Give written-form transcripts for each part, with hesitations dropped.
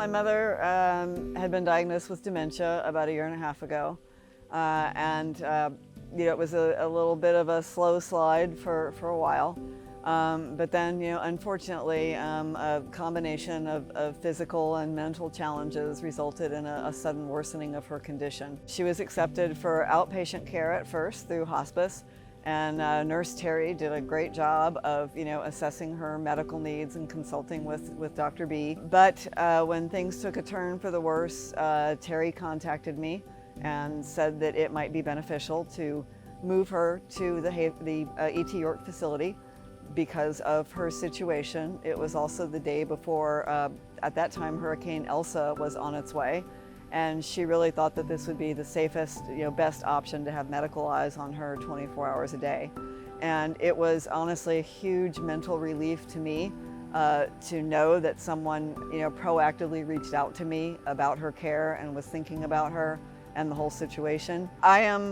My mother had been diagnosed with dementia about 1.5 years ago, it was a little bit of a slow slide for a while. But then, unfortunately, a combination of physical and mental challenges resulted in a sudden worsening of her condition. She was accepted for outpatient care at first through hospice, and Nurse Terry did a great job of, assessing her medical needs and consulting with Dr. B. But when things took a turn for the worse, Terry contacted me and said that it might be beneficial to move her to the E.T. York facility because of her situation. It was also the day before, at that time, Hurricane Elsa was on its way. And she really thought that this would be the safest, best option to have medical eyes on her 24 hours a day. And it was honestly a huge mental relief to me to know that someone, proactively reached out to me about her care and was thinking about her and the whole situation. I am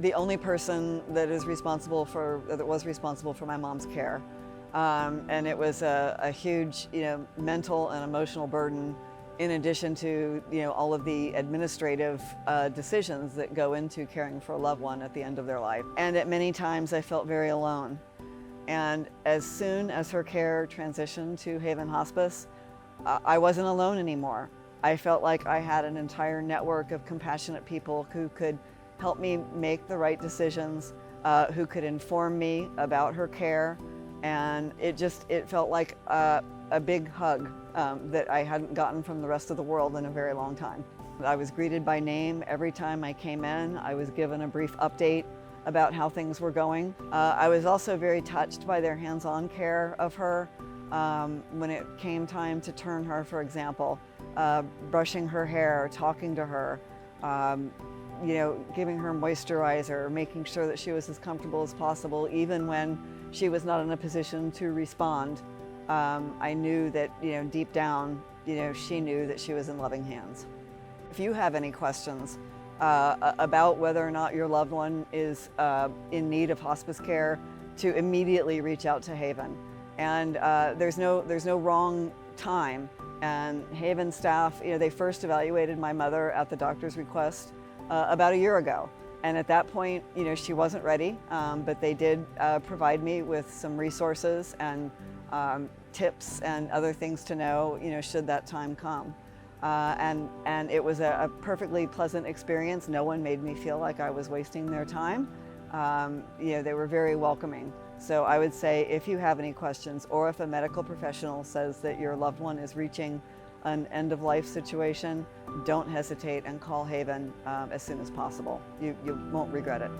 the only person that was responsible for my mom's care. And it was a huge, mental and emotional burden, in addition to all of the administrative decisions that go into caring for a loved one at the end of their life. And at many times I felt very alone. And as soon as her care transitioned to Haven Hospice, I wasn't alone anymore. I felt like I had an entire network of compassionate people who could help me make the right decisions, who could inform me about her care. And it felt like a big hug that I hadn't gotten from the rest of the world in a very long time. I was greeted by name every time I came in. I was given a brief update about how things were going. I was also very touched by their hands-on care of her. When it came time to turn her, for example, brushing her hair, talking to her, giving her moisturizer, making sure that she was as comfortable as possible, even when she was not in a position to respond. I knew that, deep down, she knew that she was in loving hands. If you have any questions about whether or not your loved one is in need of hospice care, to immediately reach out to Haven. And there's no wrong time. And Haven staff, they first evaluated my mother at the doctor's request about 1 year ago. And at that point, she wasn't ready, but they did provide me with some resources and tips and other things to know, should that time come. And it was a perfectly pleasant experience. No one made me feel like I was wasting their time. They were very welcoming. So I would say if you have any questions, or if a medical professional says that your loved one is reaching an end-of-life situation, don't hesitate and call Haven as soon as possible. You won't regret it.